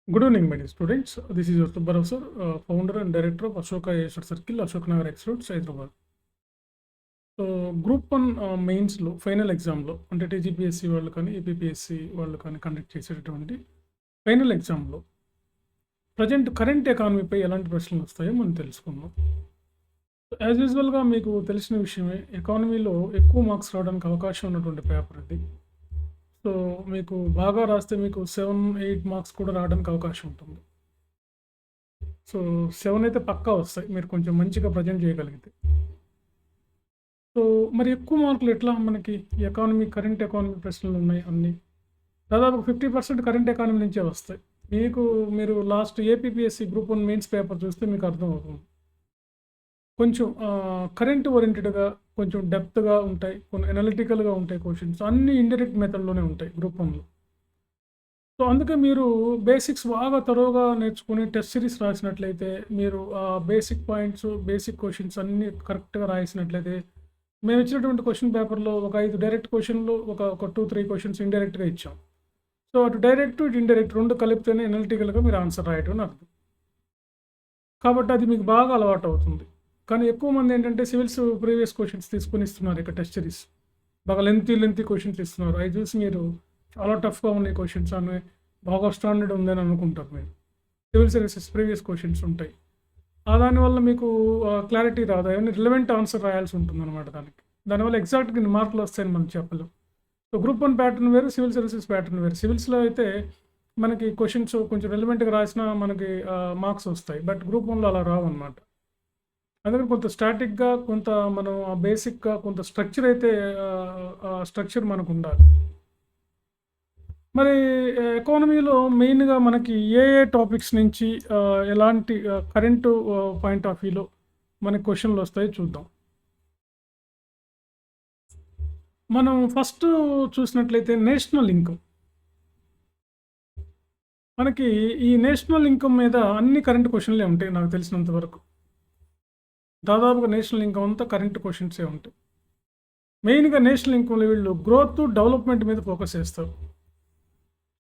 Good evening, my dear students. This is your Subbarao sir, founder and director of Ashoka Ayeshwar Circle, Ashok Nagar X Road, Hyderabad. So group one మెయిన్స్లో final ఎగ్జామ్లో అంటే TGPSC వాళ్ళు కానీ APPSC వాళ్ళు కానీ conduct చేసేటటువంటి final ఎగ్జామ్లో present current ఎకానమీపై ఎలాంటి ప్రశ్నలు వస్తాయో మనం తెలుసుకుందాం. యాజ్ యూజువల్గా మీకు తెలిసిన విషయమే, ఎకానమీలో ఎక్కువ మార్క్స్ రావడానికి అవకాశం ఉన్నటువంటి పేపర్ ఇది. సో మీకు బాగా రాస్తే మీకు 7-8 మార్క్స్ కూడా రావడానికి అవకాశం ఉంటుంది. సో 7 అయితే పక్కా వస్తాయి మీరు కొంచెం మంచిగా ప్రజెంట్ చేయగలిగితే. సో మరి ఎక్కువ మార్కులు ఎట్లా మనకి ఎకానమీ, కరెంట్ ఎకానమీ ప్రశ్నలు ఉన్నాయి అన్నీ. దాదాపు 50% కరెంట్ ఎకానమీ నుంచే వస్తాయి. మీరు last APPSC group 1 mains paper చూస్తే మీకు అర్థమవుతుంది. కొంచెం కరెంట్ ఓరియంటెడ్గా, కొంచెం డెప్త్గా ఉంటాయి, కొన్ని అనలిటికల్గా ఉంటాయి క్వశ్చన్స్. అన్ని ఇండైరెక్ట్ మెథడ్లోనే ఉంటాయి గ్రూప్ 1లో. సో అందుకే మీరు బేసిక్స్ బాగా తరోగా నేర్చుకుని టెస్ట్ సిరీస్ రాసినట్లయితే, మీరు బేసిక్ పాయింట్స్, బేసిక్ క్వశ్చన్స్ అన్నీ కరెక్ట్గా రాసినట్లయితే, మేము ఇచ్చినటువంటి క్వశ్చన్ పేపర్లో ఒక 5 డైరెక్ట్ క్వశ్చన్లు, ఒక 2-3 క్వశ్చన్స్ ఇండైరెక్ట్గా ఇచ్చాం. సో అటు డైరెక్ట్, ఇటు ఇండైరెక్ట్ రెండు కలిపితేనే అనలిటికల్గా మీరు ఆన్సర్ రాయటం అని అర్థం. కాబట్టి అది మీకు బాగా అలవాటు అవుతుంది. కానీ ఎక్కువ మంది ఏంటంటే సివిల్స్ ప్రీవియస్ క్వశ్చన్స్ తీసుకుని ఇస్తున్నారు ఇక్కడ టెస్ట్ సిరీస్. బాగా లెంతీ క్వశ్చన్స్ ఇస్తున్నారు. అవి చూసి మీరు చాలా టఫ్గా ఉన్నాయి క్వశ్చన్స్ అని, బాగా స్టాండర్డ్ ఉందని అనుకుంటారు. మీరు సివిల్ సర్వీసెస్ ప్రీవియస్ క్వశ్చన్స్ ఉంటాయి, దానివల్ల మీకు క్లారిటీ రాదు. అవన్నీ రిలవెంట్ ఆన్సర్ రాయాల్సి ఉంటుంది అనమాట. దానివల్ల ఎగ్జాక్ట్గా ఇన్ని మార్కులు వస్తాయని మనం చెప్పలేం. సో గ్రూప్ 1 ప్యాటర్న్ వేరు, సివిల్ సర్వీసెస్ ప్యాటర్న్ వేరు. సివిల్స్లో అయితే మనకి క్వశ్చన్స్ కొంచెం రిలవెంట్గా రాసినా మనకి మార్క్స్ వస్తాయి. బట్ గ్రూప్ 1లో అలా రావు అనమాట. అందుకని కొంత స్టాటిక్గా, కొంత మనం బేసిక్గా, కొంత స్ట్రక్చర్ అయితే స్ట్రక్చర్ మనకు ఉండాలి. మరి ఎకానమీలో మెయిన్గా మనకి ఏ టాపిక్స్ నుంచి ఎలాంటి కరెంటు పాయింట్ ఆఫ్ వ్యూలో మనకి క్వశ్చన్లు వస్తాయో చూద్దాం. మనం ఫస్ట్ చూసినట్లయితే నేషనల్ ఇన్కమ్. మనకి ఈ నేషనల్ ఇన్కమ్ మీద అన్ని కరెంట్ క్వశ్చన్లే ఉంటాయి నాకు తెలిసినంత వరకు. దాదాపుగా నేషనల్ ఇన్కమ్ అంతా కరెంట్ క్వశ్చన్సే ఉంటాయి. మెయిన్గా నేషనల్ ఇన్కమ్లో వీళ్ళు గ్రోత్, డెవలప్మెంట్ మీద ఫోకస్ చేస్తారు.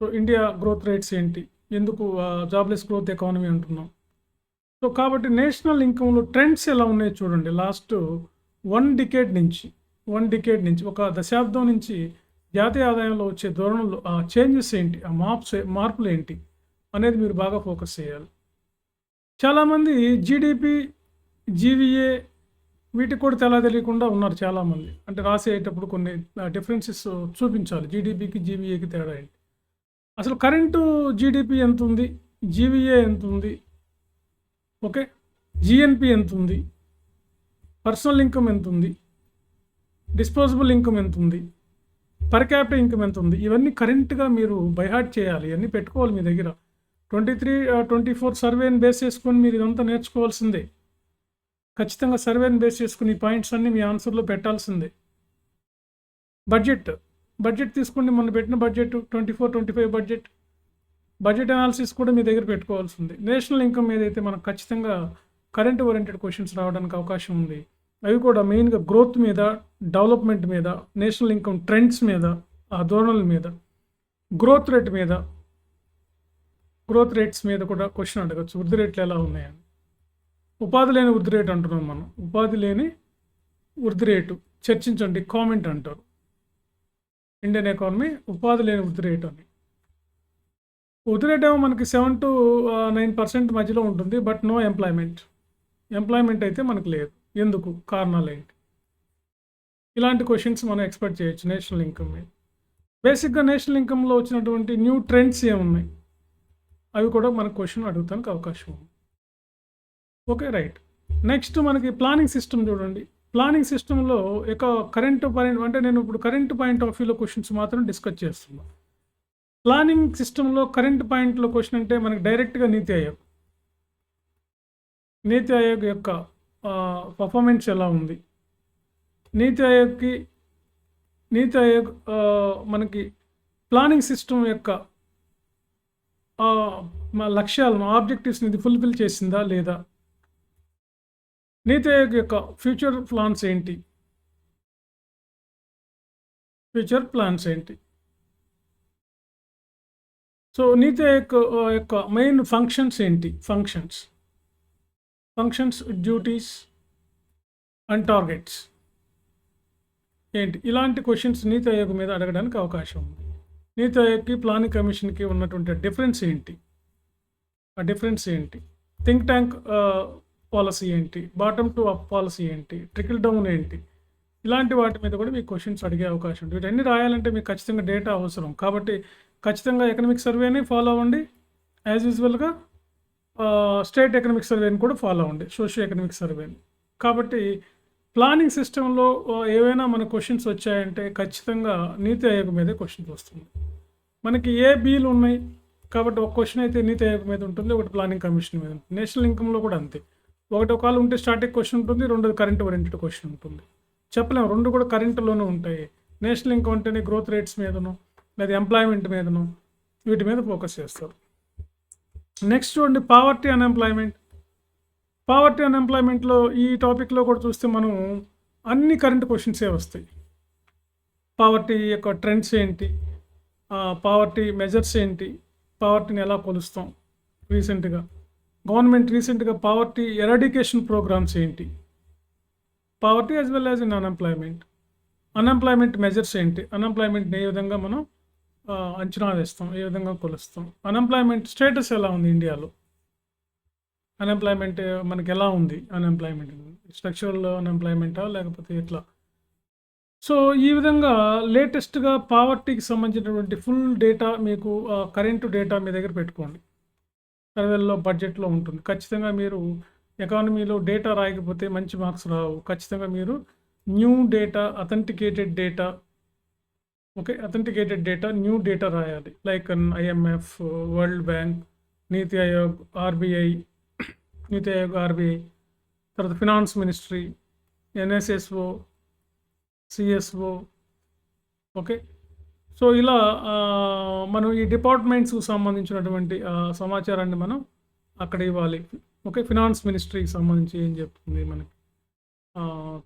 సో ఇండియా గ్రోత్ రేట్స్ ఏంటి, ఎందుకు జాబ్లెస్ గ్రోత్ ఎకానమీ అంటున్నాం. సో కాబట్టి నేషనల్ ఇన్కమ్లో ట్రెండ్స్ ఎలా ఉన్నాయో చూడండి. లాస్ట్ 1 డికేడ్ నుంచి ఒక దశాబ్దం నుంచి జాతీయ ఆదాయంలో వచ్చే ధోరణులు, ఆ చేంజెస్ ఏంటి, ఆ మార్పులు ఏంటి అనేది మీరు బాగా ఫోకస్ చేయాలి. చాలామంది జీడిపి, జీవీఏ వీటికి కూడా తెలా తెలియకుండా ఉన్నారు చాలామంది. అంటే రాసేటప్పుడు కొన్ని డిఫరెన్సెస్ చూపించాలి. జీడిపికి, జీవీఏకి తేడా ఏంటి, అసలు కరెంటు జీడిపి ఎంత ఉంది, జీవీఏ ఎంత ఉంది, ఓకే, జిఎన్పి ఎంత ఉంది, పర్సనల్ ఇన్కమ్ ఎంత ఉంది, డిస్పోజబుల్ ఇన్కమ్ ఎంత ఉంది, పర్ క్యాపిటల్ ఇన్కమ్ ఎంత ఉంది, ఇవన్నీ కరెంట్గా మీరు బైహార్ట్ చేయాలి. ఇవన్నీ పెట్టుకోవాలి మీ దగ్గర. 23-24 సర్వేని బేస్ చేసుకొని మీరు ఇదంతా నేర్చుకోవాల్సిందే. ఖచ్చితంగా సర్వేని బేస్ చేసుకుని ఈ పాయింట్స్ అన్నీ మీ ఆన్సర్లో పెట్టాల్సిందే. బడ్జెట్ తీసుకోండి. మొన్న పెట్టిన బడ్జెట్ 24-25 బడ్జెట్ అనాలిసిస్ కూడా మీ దగ్గర పెట్టుకోవాల్సింది. నేషనల్ ఇన్కమ్ ఏదైతే మనకు ఖచ్చితంగా కరెంట్ ఓరియంటెడ్ క్వశ్చన్స్ రావడానికి అవకాశం ఉంది. అవి కూడా మెయిన్గా గ్రోత్ మీద, డెవలప్మెంట్ మీద, నేషనల్ ఇన్కమ్ ట్రెండ్స్ మీద, ఆ ధోరణుల మీద, గ్రోత్ రేట్స్ మీద కూడా క్వశ్చన్ అడగచ్చు. వృద్ధి రేట్లు ఎలా ఉన్నాయని. ఉపాధి లేని వృద్ధి రేటు అంటున్నాం మనం. ఉపాధి లేని వృద్ధి రేటు చర్చించండి, కామెంట్ అంటారు. ఇండియన్ ఎకానమీ ఉపాధి లేని వృద్ధి రేటు అని. వృద్ధి రేట్ ఏమో మనకి 7-9% మధ్యలో ఉంటుంది. బట్ నో ఎంప్లాయ్మెంట్ అయితే మనకు లేదు. ఎందుకు, కారణాలు ఏంటి, ఇలాంటి క్వశ్చన్స్ మనం ఎక్స్పెక్ట్ చేయొచ్చు నేషనల్ ఇన్కమ్ మీద. బేసిక్గా నేషనల్ ఇన్కమ్లో వచ్చినటువంటి న్యూ ట్రెండ్స్ ఏమున్నాయి అవి కూడా మనకు క్వశ్చన్ అడుగుతానికి అవకాశం ఉంది. Okay, right. నెక్స్ట్ మనకి ప్లానింగ్ సిస్టమ్ చూడండి. ప్లానింగ్ సిస్టంలో కరెంట్ పాయింట్ అంటే నేను ఇప్పుడు కరెంట్ పాయింట్ ఆఫ్ వ్యూలో క్వశ్చన్స్ మాత్రం డిస్కస్ చేస్తున్నాను. ప్లానింగ్ సిస్టంలో కరెంట్ పాయింట్లో క్వశ్చన్ అంటే మనకి డైరెక్ట్గా నీతి ఆయోగ్ యొక్క పర్ఫార్మెన్స్ ఎలా ఉంది, నీతి ఆయోగ్ మనకి ప్లానింగ్ సిస్టమ్ యొక్క లక్ష్యాలను, ఆబ్జెక్టివ్స్ని ఇది ఫుల్ఫిల్ చేసిందా లేదా, నీతి ఆయోగ్ యొక్క ఫ్యూచర్ ప్లాన్స్ ఏంటి, సో నీతి ఆయోగ్ యొక్క మెయిన్ ఫంక్షన్స్ ఏంటి? ఫంక్షన్స్, డ్యూటీస్ అండ్ టార్గెట్స్ ఏంటి? ఇలాంటి క్వశ్చన్స్ నీతి ఆయోగ్ మీద అడగడానికి అవకాశం ఉంది. నీతి ఆయోగ్కి, ప్లానింగ్ కమిషన్కి ఉన్నటువంటి డిఫరెన్స్ ఏంటి? ఆ డిఫరెన్స్ ఏంటి? థింక్ ట్యాంక్ పాలసీ ఏంటి? బాటమ్ టు అప్ పాలసీ ఏంటి? ట్రికిల్ డౌన్ ఏంటి? ఇలాంటి వాటి మీద కూడా మీకు క్వశ్చన్స్ అడిగే అవకాశం ఉంది. వీటన్ని రాయాలంటే మీకు ఖచ్చితంగా డేటా అవసరం. కాబట్టి ఖచ్చితంగా ఎకనామిక్ సర్వేని ఫాలో అవ్వండి. యాజ్ యూజువల్గా స్టేట్ ఎకనామిక్ సర్వేని కూడా ఫాలో అవ్వండి, సోషియో ఎకనామిక్ సర్వేని. కాబట్టి ప్లానింగ్ సిస్టంలో ఏవైనా మన క్వశ్చన్స్ వచ్చాయంటే ఖచ్చితంగా నీతి ఆయోగ్ మీదే క్వశ్చన్స్ వస్తుంది. మనకి ఏ బీలు ఉన్నాయి కాబట్టి ఒక క్వశ్చన్ అయితే నీతి ఆయోగ్ మీద ఉంటుంది, ఒకటి ప్లానింగ్ కమిషన్ మీద ఉంటుంది. నేషనల్ ఇన్కమ్లో కూడా అంతే. ఒకటి ఒకవేళ ఉంటే స్టాటిక్ క్వశ్చన్ ఉంటుంది, రెండోది కరెంట్ ఓరియంటెడ్ క్వశ్చన్ ఉంటుంది. చెప్పలేము, రెండు కూడా కరెంట్లోనే ఉంటాయి. నేషనల్ ఇన్కమ్ అంటేనే గ్రోత్ రేట్స్ మీదను లేదా ఎంప్లాయ్మెంట్ మీదను వీటి మీద ఫోకస్ చేస్తారు. నెక్స్ట్ చూడండి, పావర్టీ అన్ఎంప్లాయ్మెంట్లో ఈ టాపిక్లో కూడా చూస్తే మనం అన్ని కరెంట్ క్వశ్చన్సే వస్తాయి. పావర్టీ యొక్క ట్రెండ్స్ ఏంటి, పావర్టీ మెజర్స్ ఏంటి, పావర్టీని ఎలా కొలుస్తాం, గవర్నమెంట్ రీసెంట్గా పావర్టీ ఎరాడికేషన్ ప్రోగ్రామ్స్ ఏంటి, poverty as well as in unemployment measures ఏంటి, అన్ఎంప్లాయ్మెంట్ని ఏ విధంగా మనం అంచనా వేస్తాం, ఏ విధంగా కొలుస్తాం, అన్ఎంప్లాయ్మెంట్ స్టేటస్ ఎలా ఉంది ఇండియాలో, అన్ఎంప్లాయ్మెంట్ మనకి ఎలా ఉంది, అన్ఎంప్లాయ్మెంట్ స్ట్రక్చరల్ అన్ఎంప్లాయ్మెంటా లేకపోతే ఎట్లా. సో ఈ విధంగా లేటెస్ట్గా పావర్టీకి సంబంధించినటువంటి ఫుల్ డేటా మీకు కరెంటు డేటా మీ దగ్గర పెట్టుకోండి. సర్వేల్లో బడ్జెట్లో ఉంటుంది. ఖచ్చితంగా మీరు ఎకానమీలో డేటా రాయకపోతే మంచి మార్క్స్ రావు. ఖచ్చితంగా మీరు new data, authenticated data, new data రాయాలి. లైక్ IMF, వరల్డ్ బ్యాంక్, నీతి ఆయోగ్, ఆర్బీఐ, తర్వాత finance ministry, NSSO, CSO. Okay, so ఇలా మనం ఈ డిపార్ట్మెంట్స్కి సంబంధించినటువంటి సమాచారాన్ని మనం అక్కడ ఇవ్వాలి. ఓకే, ఫినాన్స్ మినిస్ట్రీకి సంబంధించి ఏం చెప్తుంది మనకి,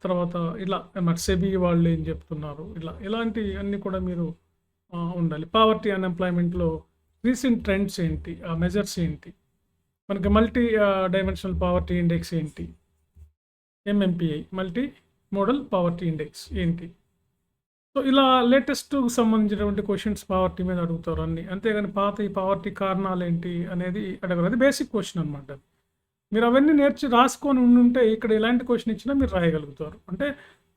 తర్వాత ఇలా సెబీ వాళ్ళు ఏం చెప్తున్నారు, ఇలాంటి అన్నీ కూడా మీరు ఉండాలి. పావర్టీ అన్ఎంప్లాయ్మెంట్లో రీసెంట్ ట్రెండ్స్ ఏంటి, మెజర్స్ ఏంటి, మనకి మల్టీ డైమెన్షనల్ పావర్టీ ఇండెక్స్ ఏంటి, MMPI multi modal poverty index ఏంటి. సో ఇలా లేటెస్ట్ సంబంధించినటువంటి క్వశ్చన్స్ పావర్టీ మీద అడుగుతారు అన్ని. అంతేగాని పాత ఈ పావర్టీ కారణాలు ఏంటి అనేది అడగరు. అది బేసిక్ క్వశ్చన్ అనమాట. మీరు అవన్నీ రాసుకొని ఉండుంటే ఇక్కడ ఎలాంటి క్వశ్చన్ ఇచ్చినా మీరు రాయగలుగుతారు. అంటే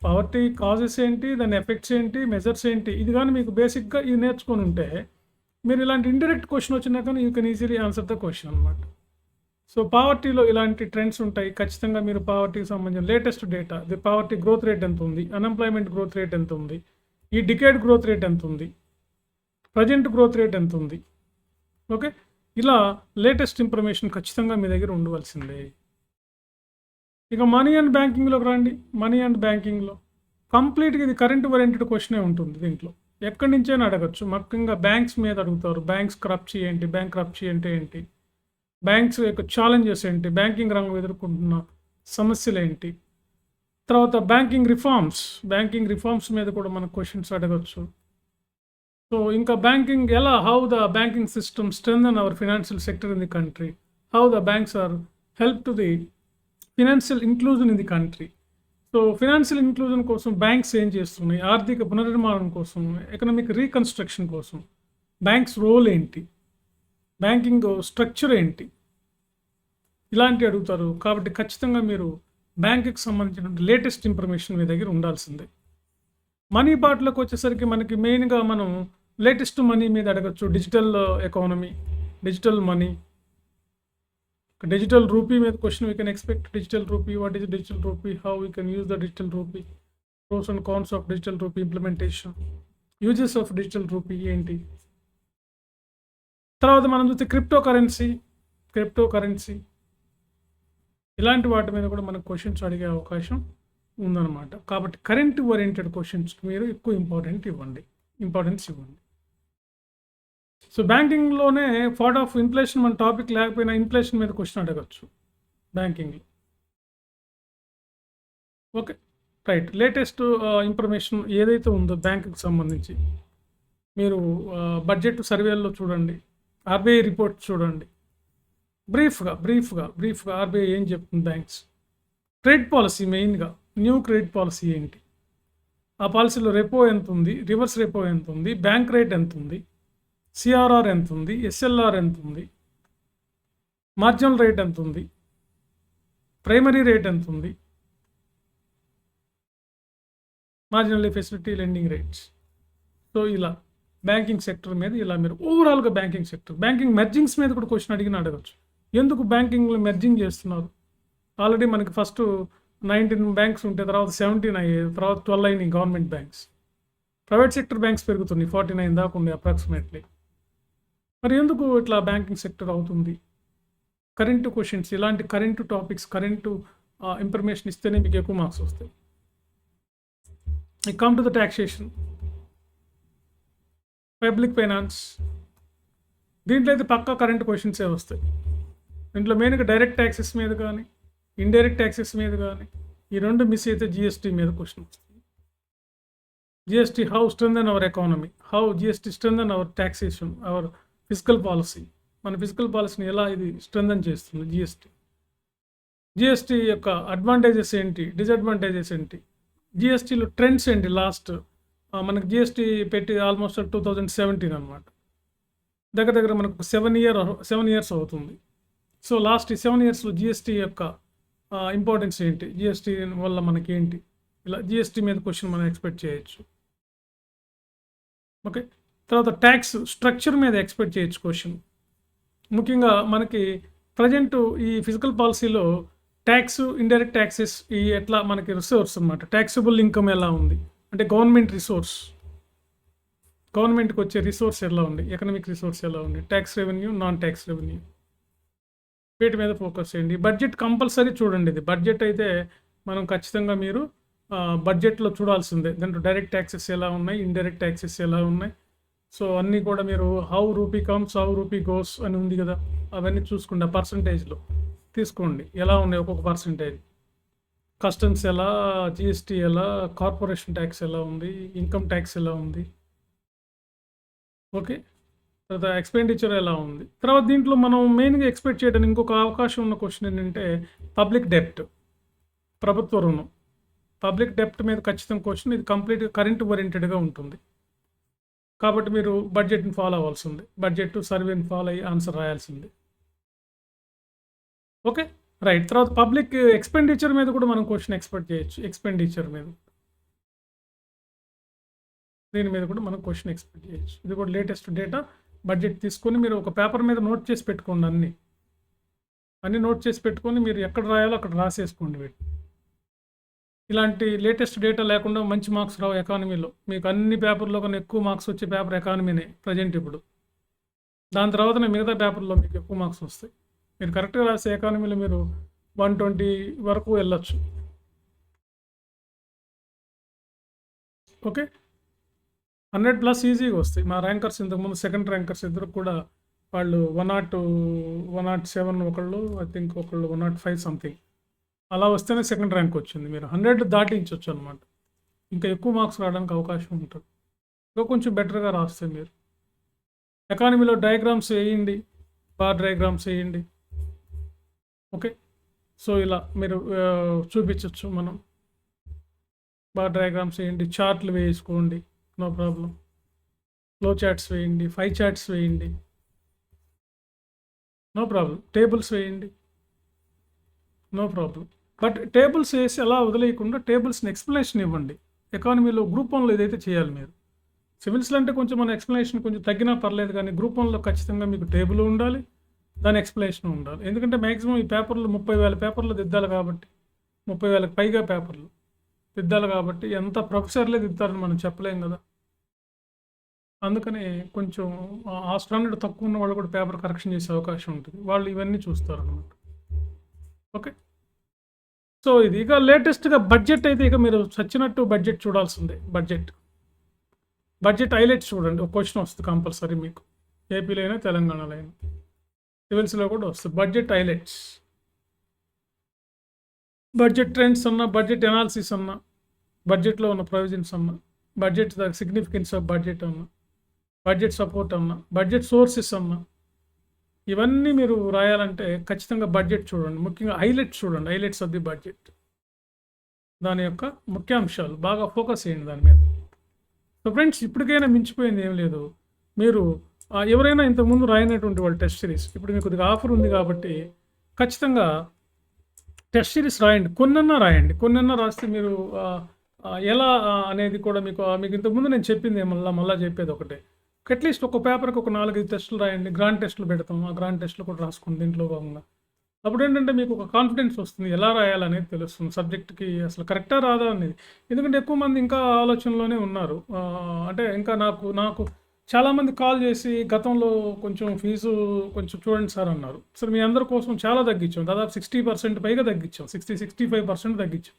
పావర్టీ కాజెస్ ఏంటి, దాని ఎఫెక్ట్స్ ఏంటి, మెజర్స్ ఏంటి, ఇది కానీ మీకు బేసిక్గా ఇది నేర్చుకొని ఉంటే మీరు ఇలాంటి ఇండైరెక్ట్ క్వశ్చన్ వచ్చినా కానీ you can easily answer the question అనమాట. సో పావర్టీలో ఇలాంటి ట్రెండ్స్ ఉంటాయి. ఖచ్చితంగా మీరు పావర్టీకి సంబంధించిన latest data, the poverty growth rate ఎంత ఉంది, అన్ఎంప్లాయ్మెంట్ గ్రోత్ రేట్ ఎంత ఉంది, ఈ డికేడ్ గ్రోత్ రేట్ ఎంత ఉంది, ప్రజెంట్ గ్రోత్ రేట్ ఎంత ఉంది. ఓకే, ఇలా లేటెస్ట్ ఇన్ఫర్మేషన్ ఖచ్చితంగా మీ దగ్గర ఉండవలసిందే. ఇక మనీ అండ్ బ్యాంకింగ్లోకి రండి. మనీ అండ్ బ్యాంకింగ్లో కంప్లీట్గా ఇది కరెంట్ ఓరియంటెడ్ క్వశ్చనే ఉంటుంది. దీంట్లో ఎక్కడి నుంచైనా అడగచ్చు. ముఖ్యంగా బ్యాంక్స్ మీద అడుగుతారు. బ్యాంక్స్ క్రప్సీ ఏంటి, బ్యాంక్ క్రప్సీ అంటే ఏంటి, బ్యాంక్స్ యొక్క ఛాలెంజెస్ ఏంటి, బ్యాంకింగ్ రంగం ఎదుర్కొంటున్న సమస్యలు ఏంటి, తర్వాత బ్యాంకింగ్ రిఫార్మ్స్ మీద కూడా మనకు క్వశ్చన్స్ అడగచ్చు. సో ఇంకా banking how the banking system strengthen our financial sector in the country, how the banks are help to the financial inclusion in the country. So financial inclusion కోసం banks ఏం చేస్తున్నాయి, ఆర్థిక పునర్నిర్మాణం కోసం, ఎకనామిక్ రీకన్స్ట్రక్షన్ కోసం banks role ఏంటి, banking structure ఏంటి, ఇలాంటివి అడుగుతారు. కాబట్టి ఖచ్చితంగా మీరు బ్యాంకుకి సంబంధించిన లేటెస్ట్ ఇన్ఫర్మేషన్ మీ దగ్గర ఉండాల్సిందే. మనీ పార్ట్లోకి వచ్చేసరికి మనకి మెయిన్గా మనం లేటెస్ట్ మనీ మీద అడగచ్చు. Digital economy, digital money, digital rupee మీద question we can expect. Digital rupee, what is digital rupee, how we can use the digital rupee, pros and cons of digital rupee implementation, uses of digital rupee ఏంటి. తర్వాత మనం చూస్తే crypto currency ఇలాంటి వాటి మీద కూడా మనకు క్వశ్చన్స్ అడిగే అవకాశం ఉందన్నమాట. కాబట్టి కరెంట్ ఓరియంటెడ్ క్వశ్చన్స్కి మీరు ఎక్కువ ఇంపార్టెన్స్ ఇవ్వండి. సో బ్యాంకింగ్లోనే ఫార్ట్ ఆఫ్ ఇన్ఫ్లేషన్ మన టాపిక్ లేకపోయినా ఇన్ఫ్లేషన్ మీద క్వశ్చన్ అడగచ్చు బ్యాంకింగ్లో. Okay, right. లేటెస్ట్ ఇన్ఫర్మేషన్ ఏదైతే ఉందో బ్యాంకుకి సంబంధించి మీరు బడ్జెట్ సర్వేల్లో చూడండి. ఆర్బీఐ రిపోర్ట్ చూడండి. బ్రీఫ్గా ఆర్బీఐ ఏం చెప్తుంది బ్యాంక్స్. క్రెడిట్ పాలసీ మెయిన్గా న్యూ క్రెడిట్ పాలసీ ఏంటి, ఆ పాలసీలో రెపో ఎంత ఉంది, రివర్స్ రెపో ఎంత ఉంది, బ్యాంక్ రేట్ ఎంత ఉంది, సిఆర్ఆర్ ఎంత ఉంది, ఎస్ఎల్ఆర్ ఎంత ఉంది, మార్జినల్ రేట్ ఎంత ఉంది, ప్రైమరీ రేట్ ఎంత ఉంది, marginal facility lending rates. So ఇలా బ్యాంకింగ్ సెక్టర్ మీద ఇలా మీరు ఓవరాల్గా బ్యాంకింగ్ మెర్జింగ్స్ మీద కూడా క్వశ్చన్ అడగచ్చు. ఎందుకు బ్యాంకింగ్లో మెర్జింగ్ చేస్తున్నారు? ఆల్రెడీ మనకి ఫస్ట్ 19 బ్యాంక్స్ ఉంటే తర్వాత 17 అయ్యాయి, తర్వాత 12 అయినాయి government banks. Private sector banks పెరుగుతున్నాయి, 49 దాకా ఉంది అప్రాక్సిమేట్లీ. మరి ఎందుకు ఇట్లా బ్యాంకింగ్ సెక్టర్ అవుతుంది? కరెంటు క్వశ్చన్స్, ఇలాంటి కరెంటు టాపిక్స్, కరెంటు ఇన్ఫర్మేషన్ ఇస్తేనే మీకు ఎక్కువ మార్క్స్ వస్తాయి. I come to the taxation, public finance. దీంట్లో అయితే పక్కా కరెంట్ క్వశ్చన్సే వస్తాయి. దీంట్లో మెయిన్గా డైరెక్ట్ ట్యాక్సెస్ మీద కానీ ఇండైరెక్ట్ ట్యాక్సెస్ మీద కానీ ఈ రెండు మిస్ అయితే జిఎస్టీ మీద క్వశ్చన్ వస్తుంది. GST how strengthen our economy, how GST strengthen our taxation, our physical policy. మన ఫిజికల్ పాలసీని ఎలా ఇది స్ట్రెంథెన్ చేస్తుంది జిఎస్టీ యొక్క అడ్వాంటేజెస్ ఏంటి, డిసడ్వాంటేజెస్ ఏంటి, జిఎస్టీలో ట్రెండ్స్ ఏంటి. లాస్ట్ మనకు జిఎస్టీ పెట్టి ఆల్మోస్ట్ 2017 అనమాట. దగ్గర మనకు 7 years అవుతుంది. సో లాస్ట్ 7 yearsలో జిఎస్టీ యొక్క ఇంపార్టెన్స్ ఏంటి, జిఎస్టీ వల్ల మనకి ఏంటి, ఇలా జిఎస్టీ మీద క్వశ్చన్ మనం ఎక్స్పెక్ట్ చేయొచ్చు. ఓకే, తర్వాత ట్యాక్స్ స్ట్రక్చర్ మీద ఎక్స్పెక్ట్ చేయొచ్చు క్వశ్చన్. ముఖ్యంగా మనకి ప్రజెంట్ ఈ ఫిజికల్ పాలసీలో ట్యాక్స్, ఇండైరెక్ట్ ట్యాక్సెస్, ఈ ఎట్లా మనకి రిసోర్స్ అనమాట. ట్యాక్సబుల్ ఇన్కమ్ ఎలా ఉంది అంటే గవర్నమెంట్ రిసోర్స్, గవర్నమెంట్కి వచ్చే రిసోర్స్ ఎలా ఉంది, ఎకనామిక్ రిసోర్స్ ఎలా ఉంది, tax revenue, non tax revenue, వీటి మీద ఫోకస్ చేయండి. బడ్జెట్ కంపల్సరీ చూడండి. ఇది బడ్జెట్ అయితే మనం ఖచ్చితంగా మీరు బడ్జెట్లో చూడాల్సిందే. దాంట్లో డైరెక్ట్ ట్యాక్సెస్ ఎలా ఉన్నాయి, ఇండైరెక్ట్ ట్యాక్సెస్ ఎలా ఉన్నాయి. సో అన్నీ కూడా మీరు how rupee comes, how rupee goes అని ఉంది కదా, అవన్నీ చూసుకోండి. ఆ పర్సంటేజ్లో తీసుకోండి ఎలా ఉన్నాయి ఒక్కొక్క పర్సంటేజ్. కస్టమ్స్ ఎలా, జిఎస్టీ ఎలా, కార్పొరేషన్ ట్యాక్స్ ఎలా ఉంది, ఇన్కమ్ ట్యాక్స్ ఎలా ఉంది, ఓకే, తర్వాత ఎక్స్పెండిచర్ ఎలా ఉంది. తర్వాత దీంట్లో మనం మెయిన్గా ఎక్స్పెక్ట్ చేయడానికి ఇంకొక అవకాశం ఉన్న క్వశ్చన్ ఏంటంటే పబ్లిక్ డెప్ట్, ప్రభుత్వ రుణం. పబ్లిక్ డెప్ట్ మీద ఖచ్చితంగా క్వశ్చన్. ఇది కంప్లీట్గా కరెంట్ ఓరియంటెడ్గా ఉంటుంది కాబట్టి మీరు బడ్జెట్ని ఫాలో అవ్వాల్సింది, బడ్జెట్ సర్వేని ఫాలో అయ్యి ఆన్సర్ రాయాల్సింది. Okay right. తర్వాత పబ్లిక్ ఎక్స్పెండిచర్ మీద కూడా మనం క్వశ్చన్ ఎక్స్పెక్ట్ చేయొచ్చు. ఎక్స్పెండిచర్ మీద, దీని మీద కూడా మనం క్వశ్చన్ ఎక్స్పెక్ట్ చేయొచ్చు. ఇది కూడా లేటెస్ట్ డేటా. బడ్జెట్ తీసుకొని మీరు ఒక పేపర్ మీద నోట్ చేసి పెట్టుకోండి. అన్నీ నోట్ చేసి పెట్టుకొని మీరు ఎక్కడ రాయాలో అక్కడ రాసేసుకోండి. వీటి ఇలాంటి లేటెస్ట్ డేటా లేకుండా మంచి మార్క్స్ రావు ఎకానమీలో. మీకు అన్ని పేపర్లో కన్నా ఎక్కువ మార్క్స్ వచ్చే పేపర్ ఎకానమీనే ప్రజెంట్ ఇప్పుడు. దాని తర్వాతనే మిగతా పేపర్లో మీకు ఎక్కువ మార్క్స్ వస్తాయి. మీరు కరెక్ట్గా రాసే ఎకానమీలో మీరు 120 వరకు వెళ్ళొచ్చు. ఓకే, 100+ ఈజీగా వస్తాయి. మా ర్యాంకర్స్ ఇంతకుముందు సెకండ్ ర్యాంకర్స్ ఇద్దరు కూడా వాళ్ళు 102, 107, ఒకళ్ళు ఐ థింక్ ఒకళ్ళు 105 సంథింగ్ అలా వస్తేనే సెకండ్ ర్యాంక్ వచ్చింది. మీరు 100 దాటించవచ్చు అనమాట. ఇంకా ఎక్కువ మార్క్స్ రావడానికి అవకాశం ఉంటుంది. ఇంకా కొంచెం బెటర్గా రాస్తే మీరు ఎకానమీలో డయాగ్రామ్స్ వేయండి, బార్ డయాగ్రామ్స్ వేయండి. ఓకే, సో ఇలా మీరు చూపించవచ్చు. మనం బార్ డయాగ్రామ్స్ వేయండి, చార్ట్లు వేసుకోండి, నో ప్రాబ్లం. ఫ్లో చార్ట్స్ వేయండి, 5 చార్ట్స్ వేయండి, నో ప్రాబ్లం. టేబుల్స్ వేయండి, నో ప్రాబ్లం. బట్ టేబుల్స్ వేసి అలా వదిలేయకుండా టేబుల్స్ని ఎక్స్ప్లెనేషన్ ఇవ్వండి. ఎకానమీలో గ్రూప్ 1లో ఏదైతే చేయాలి మీరు. సివిల్స్లో అంటే కొంచెం మన ఎక్స్ప్లెనేషన్ కొంచెం తగ్గినా పర్లేదు, కానీ గ్రూప్ 1లో ఖచ్చితంగా మీకు టేబుల్ ఉండాలి, దాని ఎక్స్ప్లెనేషన్ ఉండాలి. ఎందుకంటే మ్యాక్సిమం ఈ పేపర్లు 30,000 పేపర్లు దిద్దాలి కాబట్టి, 30,000కి పైగా పేపర్లు దిద్దాలి కాబట్టి ఎంత ప్రొఫెసర్లే దిద్దారని మనం చెప్పలేం కదా. అందుకని కొంచెం ఆ స్టాండర్డ్ తక్కువ ఉన్న వాళ్ళు కూడా పేపర్ కరెక్షన్ చేసే అవకాశం ఉంటుంది. వాళ్ళు ఇవన్నీ చూస్తారు అన్నమాట. ఓకే, సో ఇది ఇక లేటెస్ట్గా బడ్జెట్ అయితే ఇక మీరు చచ్చినట్టు బడ్జెట్ చూడాల్సిందే. బడ్జెట్ హైలైట్స్ చూడండి. ఒక క్వశ్చన్ వస్తుంది కంపల్సరీ మీకు, ఏపీలో అయినా తెలంగాణలో అయినా, సివిల్స్లో కూడా వస్తుంది. బడ్జెట్ హైలైట్స్, బడ్జెట్ ట్రెండ్స్ అన్నా, బడ్జెట్ ఎనాలిసిస్ అన్నా, బడ్జెట్లో ఉన్న ప్రొవిజన్స్ అన్నా, budget the significance of budget అన్నా, బడ్జెట్ సపోర్ట్ అన్నా, బడ్జెట్ సోర్సెస్ అన్నా, ఇవన్నీ మీరు రాయాలంటే ఖచ్చితంగా బడ్జెట్ చూడండి. ముఖ్యంగా హైలైట్స్ చూడండి. Highlights of the budget. దాని యొక్క ముఖ్యాంశాలు బాగా ఫోకస్ చేయండి దాని మీద. సో ఫ్రెండ్స్, ఇప్పటికైనా మించిపోయింది ఏం లేదు. మీరు ఎవరైనా ఇంతకుముందు రాయనటువంటి వాళ్ళు టెస్ట్ సిరీస్, ఇప్పుడు మీకు కొద్దిగా ఆఫర్ ఉంది కాబట్టి ఖచ్చితంగా టెస్ట్ సిరీస్ రాయండి. కొన్నన్నా రాయండి. కొన్నన్నా రాస్తే మీరు ఎలా అనేది కూడా మీకు ఇంతకుముందు నేను చెప్పింది మళ్ళా చెప్పేది ఒకటే. అట్లీస్ట్ ఒక పేపర్కి ఒక 4-5 టెస్టులు రాయండి. గ్రాండ్ టెస్టులు పెడతాం. ఆ గ్రాండ్ టెస్టులు కూడా రాసుకోండి దీంట్లో భాగంగా. అప్పుడు ఏంటంటే మీకు ఒక కాన్ఫిడెన్స్ వస్తుంది. ఎలా రాయాలనేది తెలుస్తుంది. సబ్జెక్ట్‌కి అసలు కరెక్టా రాదా అనేది. ఎందుకంటే ఎక్కువ మంది ఇంకా ఆలోచనలోనే ఉన్నారు. అంటే ఇంకా నాకు చాలామంది కాల్ చేసి గతంలో కొంచెం ఫీజు కొంచెం చూడండి సార్ అన్నారు. సరే మీ అందరి కోసం చాలా తగ్గించాం. దాదాపు 60% పైగా తగ్గించాం. 65% తగ్గించాం.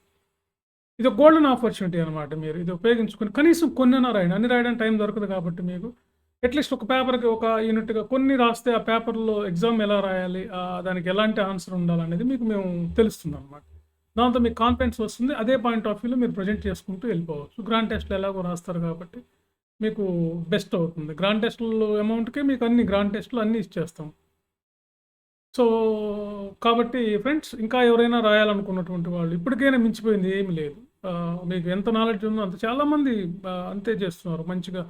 ఇది ఒక గోల్డెన్ ఆపర్చునిటీ అనమాట. మీరు ఇది ఉపయోగించుకొని కనీసం కొన్నైనా రాయండి. అన్ని రాయడానికి టైం దొరకదు కాబట్టి మీకు అట్లీస్ట్ ఒక పేపర్‌కి ఒక యూనిట్‌గా కొన్ని రాస్తే ఆ పేపర్‌లో ఎగ్జామ్ ఎలా రాయాలి, దానికి ఎలాంటి ఆన్సర్ ఉండాలనేది మేము తెలుస్తుందనమాట. దాంతో మీకు కాన్ఫిడెన్స్ వస్తుంది. అదే పాయింట్ ఆఫ్ వ్యూలో మీరు ప్రెజెంట్ చేసుకుంటూ వెళ్ళిపోవచ్చు. గ్రాండ్ టెస్ట్‌లు ఎలాగో రాస్తారు కాబట్టి మీకు బెస్ట్ అవుతుంది. గ్రాండ్ టెస్ట్‌లు అమౌంట్‌కే మీకు అన్ని గ్రాండ్ టెస్ట్‌లు అన్నీ ఇచ్చేస్తాం. సో, కాబట్టి ఫ్రెండ్స్, ఇంకా ఎవరైనా రాయాలనుకున్నటువంటి వాళ్ళు ఇప్పటికైనా మించిపోయింది ఏమి లేదు. మీకు ఎంత నాలెడ్జ్ ఉందో అంత చాలామంది అంతే చేస్తున్నారు. మంచిగా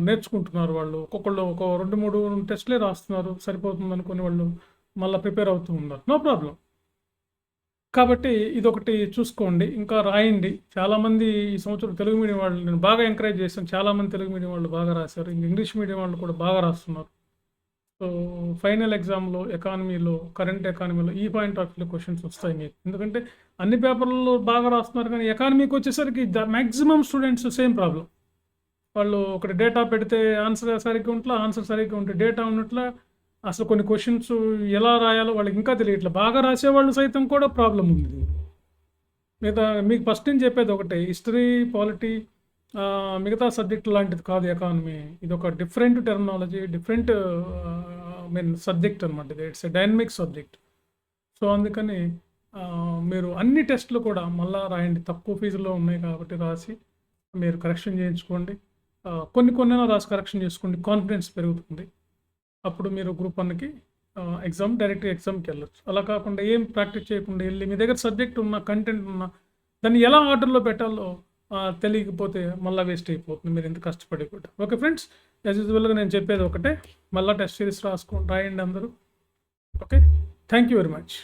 నేర్చుకుంటున్నారు వాళ్ళు. ఒక్కొక్కళ్ళు ఒక 2, 3 టెస్ట్‌లే రాస్తున్నారు. సరిపోతుందనుకుని వాళ్ళు మళ్ళా ప్రిపేర్ అవుతూ ఉన్నారు. No problem. కాబట్టి ఇదొకటి చూసుకోండి. ఇంకా రాయండి. చాలామంది ఈ సంవత్సరం తెలుగు మీడియం వాళ్ళు నేను బాగా ఎంకరేజ్ చేశాను. చాలామంది తెలుగు మీడియం వాళ్ళు బాగా రాశారు. ఇంగ్లీష్ మీడియం వాళ్ళు కూడా బాగా రాస్తున్నారు. సో, ఫైనల్ ఎగ్జామ్‌లో ఎకానమీలో, కరెంట్ ఎకానమీలో ఈ పాయింట్ ఆఫ్ వ్యూలో క్వెషన్స్ వస్తాయి మీకు. ఎందుకంటే అన్ని పేపర్‌లలో బాగా రాస్తున్నారు కానీ ఎకానమీకొచ్చేసరికి మాక్సిమం స్టూడెంట్స్ సేమ్ ప్రాబ్లమ్. వాళ్ళు ఒకటి డేటా పెడితే ఆన్సర్ సరిగ్గా ఉంటలా, ఆన్సర్ సరిగ్గా ఉంటే డేటా ఉన్నట్లా, అసలు కొన్ని క్వెషన్స్ ఎలా రాయాలో వాళ్ళకి ఇంకా తెలియట్లే. బాగా రాసేవాళ్ళు సైతం కూడా ప్రాబ్లమ్ ఉంది దీనికి. మీకు ఫస్ట్ నుంచి చెప్పేది ఒకటే, హిస్టరీ, పాలిటీ, మిగతా సబ్జెక్ట్ లాంటిది కాదు ఎకానమీ. ఇదొక డిఫరెంట్ టెర్మినాలజీ, డిఫరెంట్ సబ్జెక్ట్ అనమాట. It's a dynamic subject. So, అందుకని మీరు అన్ని టెస్టులు కూడా మళ్ళా రాయండి. తక్కువ ఫీజులో ఉన్నాయి కాబట్టి రాసి మీరు కరెక్షన్ చేయించుకోండి. కొన్నైనా రాసి కరెక్షన్ చేసుకోండి. కాన్ఫిడెన్స్ పెరుగుతుంది. అప్పుడు మీరు గ్రూప్ 1కి డైరెక్ట్‌గా ఎగ్జామ్‌కి వెళ్ళొచ్చు. అలా కాకుండా ఏం ప్రాక్టీస్ చేయకుండా వెళ్ళి మీ దగ్గర సబ్జెక్ట్ ఉన్న, కంటెంట్ ఉన్న, దాన్ని ఎలా ఆర్డర్‌లో పెట్టాలో తెలియకపోతే మళ్ళా వేస్ట్ అయిపోతుంది. మీరు ఇంత కష్టపడి కూడా. ఓకే ఫ్రెండ్స్, యాజ్ యూజువల్‌గా నేను చెప్పేది ఒకటే. మళ్ళా టెస్ట్ సిరీస్ రాయండి అందరూ. Okay. Thank you very much.